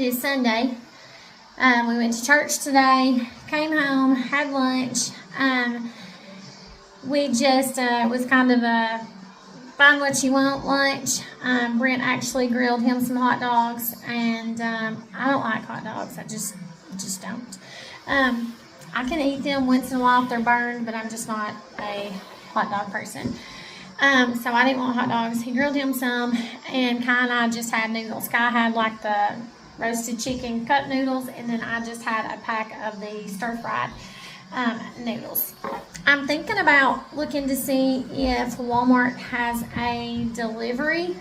is Sunday. We went to church today, came home, had lunch. We just, it was kind of a find what you want lunch. Brent actually grilled him some hot dogs, and I don't like hot dogs. I just don't. I can eat them once in a while if they're burned, but I'm just not a hot dog person. So I didn't want hot dogs. He grilled him some, and Kai and I just had noodles. Kai had like the roasted chicken cup noodles, and then I just had a pack of the stir-fried noodles. I'm thinking about looking to see if Walmart has a delivery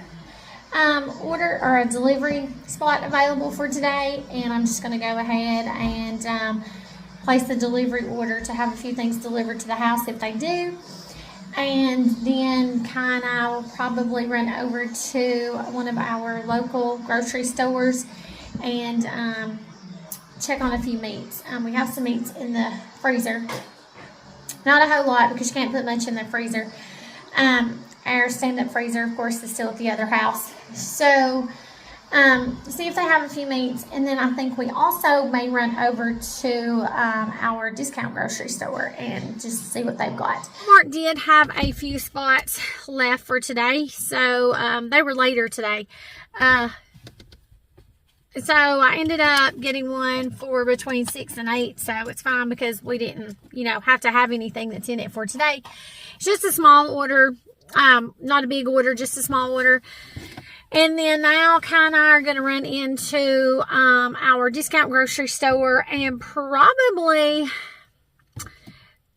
order or a delivery spot available for today, and I'm just going to go ahead and place the delivery order to have a few things delivered to the house if they do. And then Kai and I will probably run over to one of our local grocery stores and check on a few meats. We have some meats in the freezer. Not a whole lot because you can't put much in the freezer. Our stand-up freezer, of course, is still at the other house. So, see if they have a few meats. And then I think we also may run over to our discount grocery store and just see what they've got. Walmart did have a few spots left for today. So, they were later today. So I ended up getting one for between 6 and 8. So it's fine because we didn't, have to have anything that's in it for today. It's just a small order. Not a big order, just a small order. And then now Kai and I are going to run into our discount grocery store and probably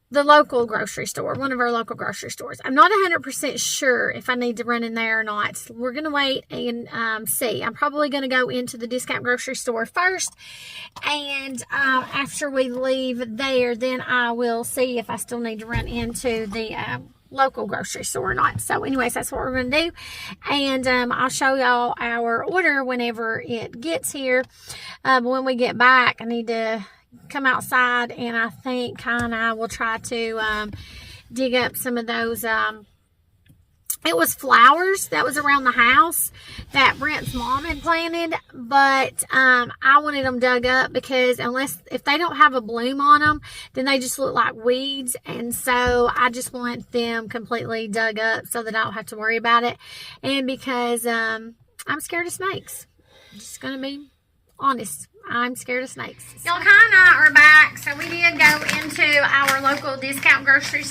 the local grocery store, one of our local grocery stores. I'm not 100% sure if I need to run in there or not. We're going to wait and see. I'm probably going to go into the discount grocery store first. And after we leave there, then I will see if I still need to run into the local grocery store or not. So anyways, that's what we're going to do. And I'll show y'all our order whenever it gets here. When we get back, I need to come outside, and I think Kai and I will try to dig up some of those. It was flowers that was around the house that Brent's mom had planted, but I wanted them dug up because if they don't have a bloom on them, then they just look like weeds, and so I just want them completely dug up so that I don't have to worry about it, and because I'm scared of snakes. I'm just gonna be honest. I'm scared of snakes. Y'all, Kai and I are back. So we did go into our local discount grocery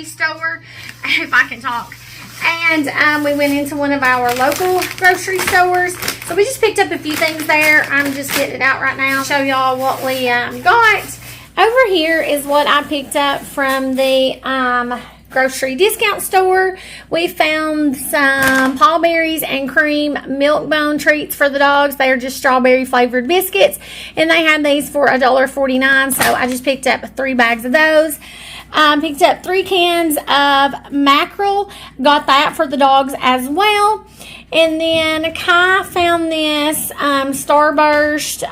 store, if I can talk. And we went into one of our local grocery stores. So we just picked up a few things there. I'm just getting it out right now. Show y'all what we got. Over here is what I picked up from the grocery discount store. We found some Paul Berries and Cream milk bone treats for the dogs. They are just strawberry flavored biscuits, and they had these for $1.49. So I just picked up 3 bags of those. Picked up 3 cans of mackerel. Got that for the dogs as well. And then Kai found this Starburst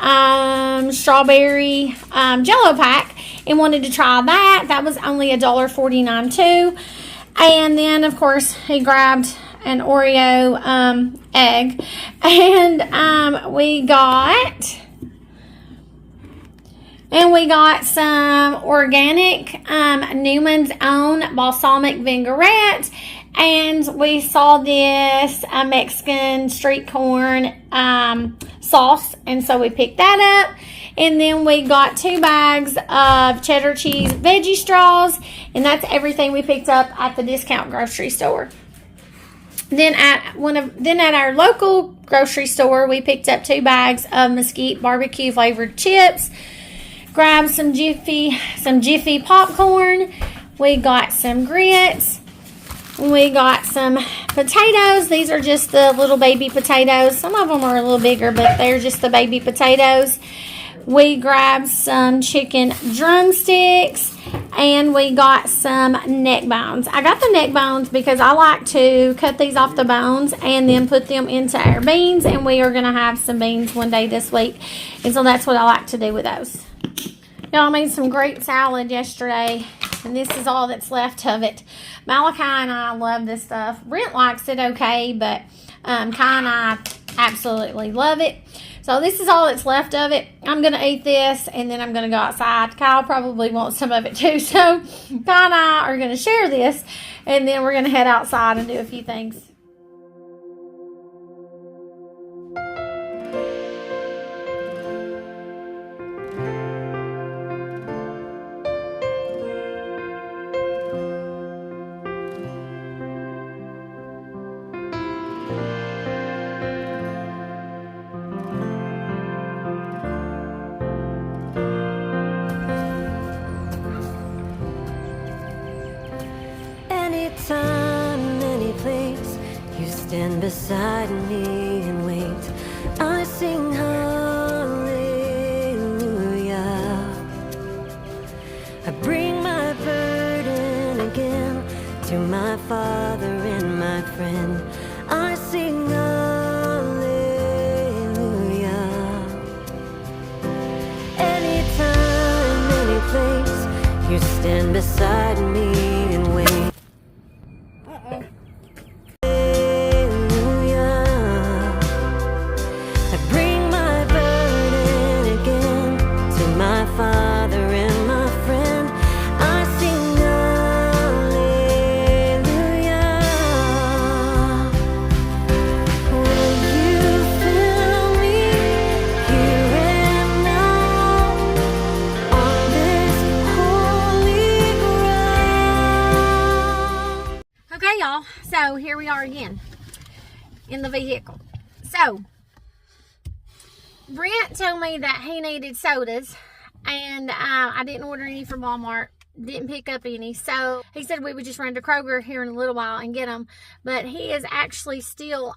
strawberry Jello pack and wanted to try that. That was only $1.49 too. And then, of course, he grabbed an Oreo egg. And we got some organic Newman's Own balsamic vinaigrette. And we saw this Mexican street corn sauce, and so we picked that up. And then we got 2 bags of cheddar cheese veggie straws, and that's everything we picked up at the discount grocery store. Then at our local grocery store, we picked up 2 bags of Mesquite barbecue flavored chips. Grabbed some Jiffy popcorn. We got some grits. We got some potatoes. These are just the little baby potatoes. Some of them are a little bigger, but they're just the baby potatoes. We grabbed some chicken drumsticks, and we got some neck bones. I got the neck bones because I like to cut these off the bones and then put them into our beans, and we are going to have some beans one day this week, and so that's what I like to do with those. Y'all, I made some great salad yesterday, and this is all that's left of it. Malachi and I love this stuff. Brent likes it okay, but Kai and I absolutely love it. So this is all that's left of it. I'm going to eat this, and then I'm going to go outside. Kyle probably wants some of it too. So Kyle and I are going to share this, and then we're going to head outside and do a few things. Anytime, any place, you stand beside me and wait. I sing hallelujah. I bring my burden again to my Father and my friend. I sing hallelujah. Anytime, any place, you stand beside me and wait. Y'all, so here we are again in the vehicle. So Brent told me that he needed sodas, and I didn't order any from Walmart, didn't pick up any, so he said we would just run to Kroger here in a little while and get them. But he is actually still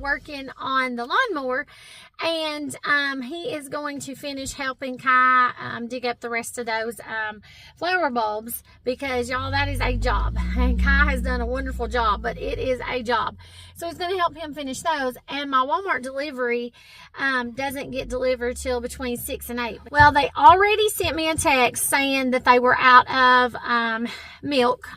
working on the lawnmower, and he is going to finish helping Kai dig up the rest of those flower bulbs, because y'all, that is a job, and Kai has done a wonderful job, but it is a job. So he's going to help him finish those, and my Walmart delivery doesn't get delivered till between 6 and 8. Well, they already sent me a text saying that they were out of milk,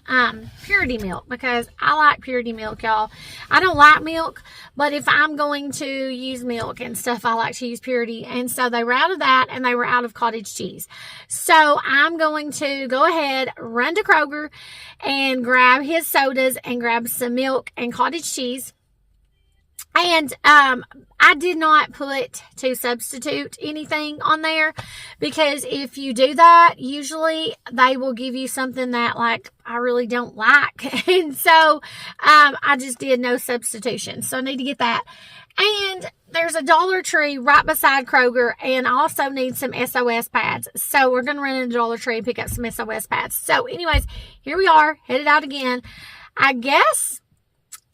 purity milk, because I like purity milk, y'all. I don't like milk, but if I'm going to use milk and stuff, I like to use purity. And so they were out of that, and they were out of cottage cheese. So I'm going to go ahead, run to Kroger, and grab his sodas and grab some milk and cottage cheese. And I did not put to substitute anything on there, because if you do that, usually they will give you something that, like, I really don't like. And so I just did no substitution. So I need to get that. And there's a Dollar Tree right beside Kroger, and I also need some SOS pads. So we're going to run into Dollar Tree and pick up some SOS pads. So anyways, here we are, headed out again. I guess,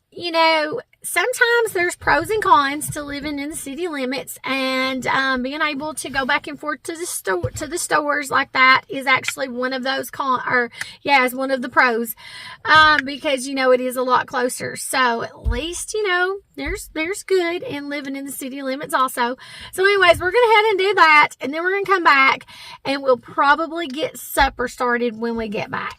you know, sometimes there's pros and cons to living in the city limits, and being able to go back and forth to the stores like that is actually one of those is one of the pros, because, you know, it is a lot closer. So at least, you know, there's good in living in the city limits also. So anyways, we're gonna head and do that, and then we're gonna come back, and we'll probably get supper started when we get back.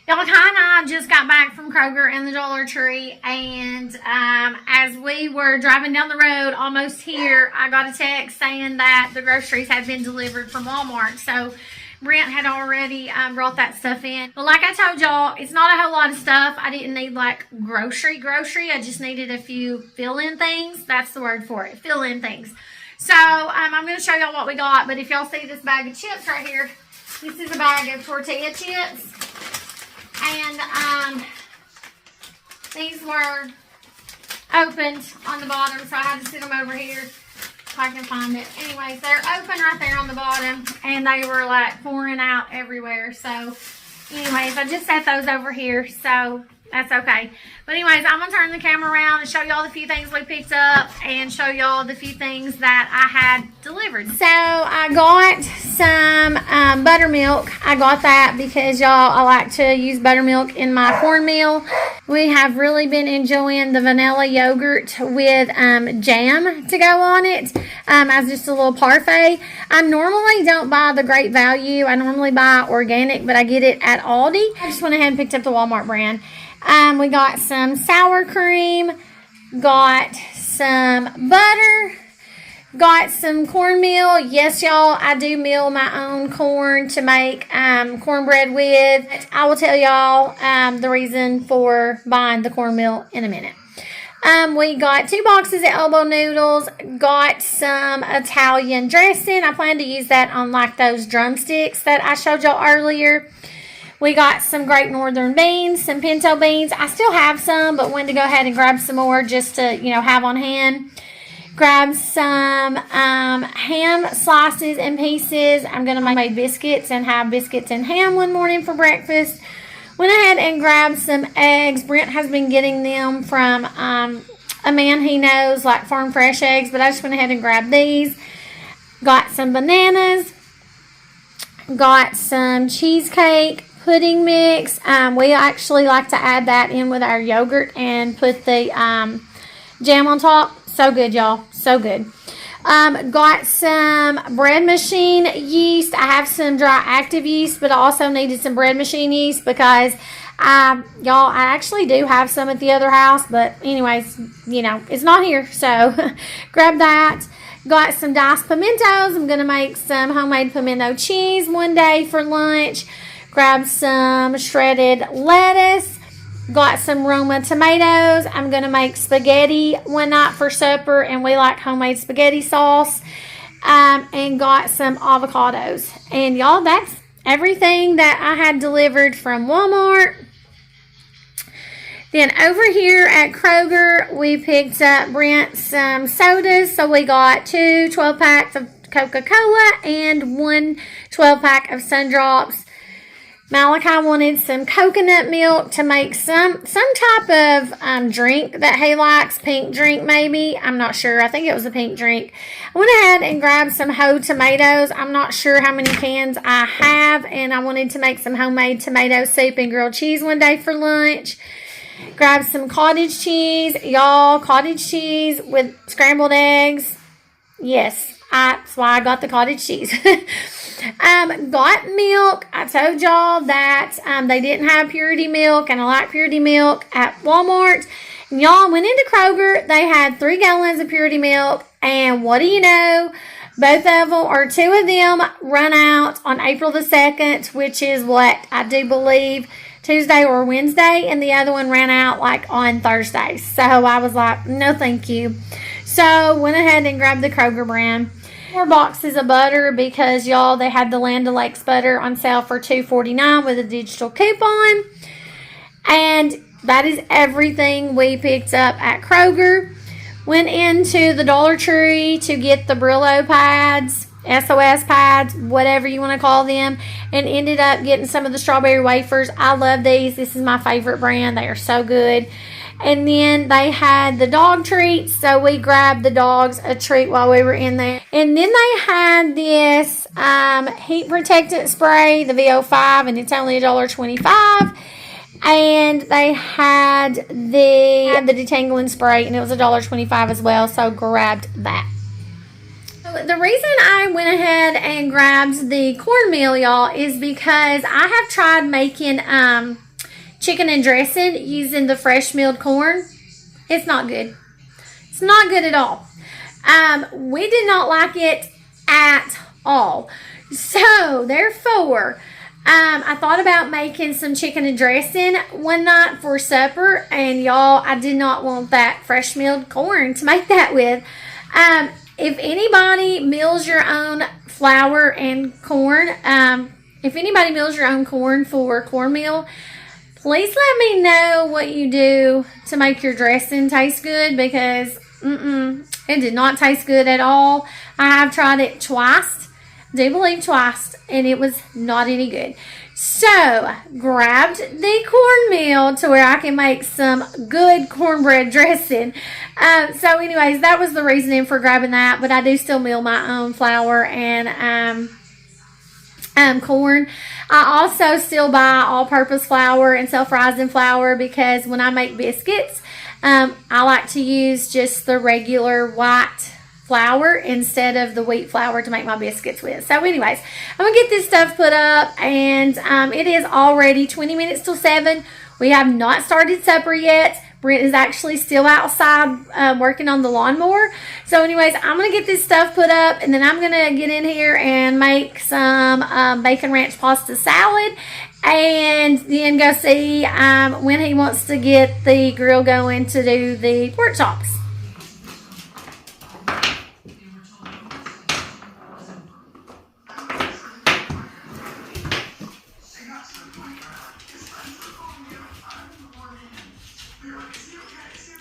Y'all, Kai and I just got back from Kroger and the Dollar Tree, and as we were driving down the road almost here, I got a text saying that the groceries had been delivered from Walmart. So Brent had already brought that stuff in. But like I told y'all, it's not a whole lot of stuff. I didn't need like grocery. I just needed a few fill-in things. That's the word for it, fill-in things. So I'm going to show y'all what we got. But if y'all see this bag of chips right here, this is a bag of tortilla chips. And these were opened on the bottom, so I had to sit them over here if I can find it. Anyways, they're open right there on the bottom, and they were like pouring out everywhere. So anyways, I just set those over here, so that's okay. But anyways, I'm going to turn the camera around and show y'all the few things we picked up, and show y'all the few things that I had delivered. So I got some buttermilk. I got that because, y'all, I like to use buttermilk in my cornmeal. We have really been enjoying the vanilla yogurt with jam to go on it as just a little parfait. I normally don't buy the Great Value. I normally buy organic, but I get it at Aldi. I just went ahead and picked up the Walmart brand. We got some sour cream, got some butter. Got some cornmeal. Yes, y'all, I do mill my own corn to make cornbread with. I will tell y'all the reason for buying the cornmeal in a minute. We got 2 boxes of elbow noodles. Got some Italian dressing. I plan to use that on like those drumsticks that I showed y'all earlier. We got some Great Northern beans, some pinto beans. I still have some, but wanted to go ahead and grab some more just to, have on hand. Grab some ham slices and pieces. I'm going to make biscuits and have biscuits and ham one morning for breakfast. Went ahead and grabbed some eggs. Brent has been getting them from a man he knows, like Farm Fresh Eggs, but I just went ahead and grabbed these. Got some bananas. Got some cheesecake pudding mix. We actually like to add that in with our yogurt and put the jam on top. So good, y'all. So good. Got some bread machine yeast. I have some dry active yeast, but I also needed some bread machine yeast because, y'all, I actually do have some at the other house. But anyways, it's not here. So grab that. Got some diced pimentos. I'm going to make some homemade pimento cheese one day for lunch. Grab some shredded lettuce. Got some Roma tomatoes. I'm going to make spaghetti one night for supper, and we like homemade spaghetti sauce. And got some avocados. And y'all, that's everything that I had delivered from Walmart. Then over here at Kroger, we picked up Brent some sodas. So we got 2 12-packs of Coca-Cola and 1 12-pack of Sundrops. Malachi wanted some coconut milk to make some type of drink that he likes. Pink drink, maybe. I'm not sure. I think it was a pink drink. I went ahead and grabbed some whole tomatoes. I'm not sure how many cans I have, and I wanted to make some homemade tomato soup and grilled cheese one day for lunch. Grabbed some cottage cheese. Y'all, cottage cheese with scrambled eggs. Yes, that's why I got the cottage cheese. Got milk. I told y'all that they didn't have purity milk, and I like purity milk at Walmart. And y'all, went into Kroger. They had 3 gallons of purity milk, and what do you know? Both of them, or 2 of them, run out on April the 2nd, which is what I do believe Tuesday or Wednesday, and the other one ran out like on Thursday. So I was like, no thank you. So went ahead and grabbed the Kroger brand. 4 boxes of butter because, y'all, they had the Land O'Lakes butter on sale for $2.49 with a digital coupon. And that is everything we picked up at Kroger. Went into the Dollar Tree to get the Brillo pads, SOS pads, whatever you want to call them, and ended up getting some of the strawberry wafers. I love these. This is my favorite brand. They are so good. And then they had the dog treats, so we grabbed the dogs a treat while we were in there. And then they had this heat protectant spray, the VO5, and it's only $1.25. And they had the detangling spray, and it was $1.25 as well, so grabbed that. The reason I went ahead and grabbed the cornmeal, y'all, is because I have tried making chicken and dressing using the fresh milled corn. It's not good. It's not good at all. We did not like it at all. So, therefore, I thought about making some chicken and dressing one night for supper. And, y'all, I did not want that fresh milled corn to make that with. If anybody mills your own flour and corn, if anybody mills your own corn for cornmeal, please let me know what you do to make your dressing taste good, because it did not taste good at all. I have tried it twice, do believe twice, and it was not any good. So, grabbed the cornmeal to where I can make some good cornbread dressing. So, anyways, that was the reasoning for grabbing that, but I do still mill my own flour and corn. I also still buy all-purpose flour and self-rising flour because when I make biscuits, I like to use just the regular white flour instead of the wheat flour to make my biscuits with. So anyways, I'm going to get this stuff put up, and it is already 20 minutes till 7. We have not started supper yet. Brent is actually still outside working on the lawnmower. So anyways, I'm going to get this stuff put up, and then I'm going to get in here and make some bacon ranch pasta salad, and then go see when he wants to get the grill going to do the pork chops.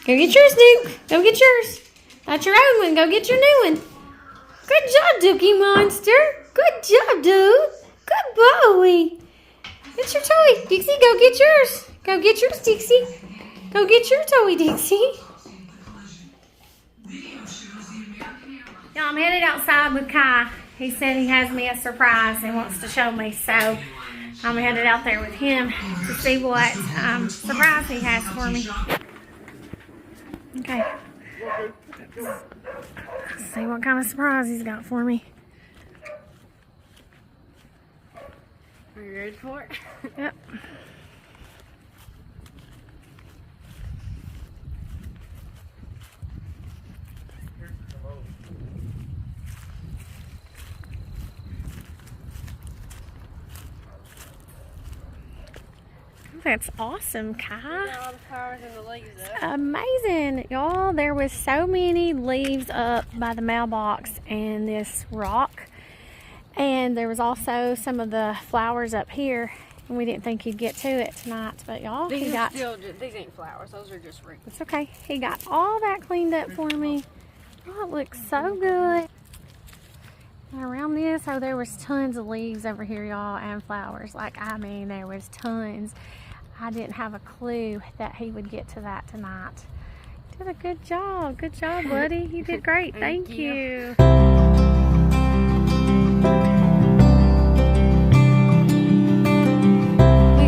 Go get yours, Duke. Go get yours. That's your own one. Go get your new one. Good job, Dookie Monster. Good job, Duke. Good boy. Get your toy. Dixie, go get yours. Go get yours, Dixie. Go get your toy, Dixie. Y'all, I'm headed outside with Kai. He said he has me a surprise and wants to show me. So I'm headed out there with him to see what surprise he has for me. Okay. Let's see what kind of surprise he's got for me. Are you ready for it? Yep. That's awesome, Kai. All the flowers and the leaves up. Amazing, y'all. There was so many leaves up by the mailbox and this rock, and there was also some of the flowers up here, and we didn't think he'd get to it tonight, but y'all, These ain't flowers. Those are just rings. It's okay. He got all that cleaned up for me. Oh, it looks so good. And around this, oh, there was tons of leaves over here, y'all, and flowers. Like, I mean, there was tons. I didn't have a clue that he would get to that tonight. Did a good job. Good job, buddy. You did great. Thank you. We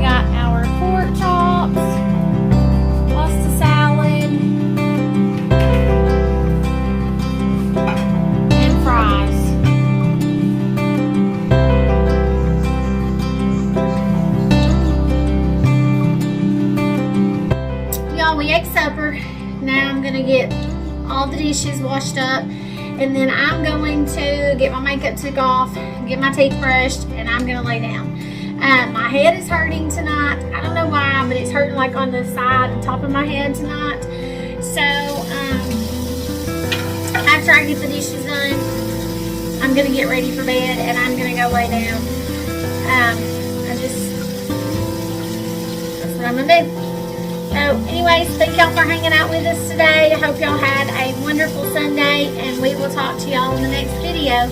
got our pork chops, pasta salad, and fries. We ate supper. Now I'm gonna get all the dishes washed up, and then I'm going to get my makeup took off, get my teeth brushed, and I'm gonna lay down. My head is hurting tonight. I don't know why, but it's hurting like on the side and top of my head tonight. So after I get the dishes done, I'm gonna get ready for bed, and I'm gonna go lay down. That's what I'm gonna do. So anyways, thank y'all for hanging out with us today. I hope y'all had a wonderful Sunday, and we will talk to y'all in the next video.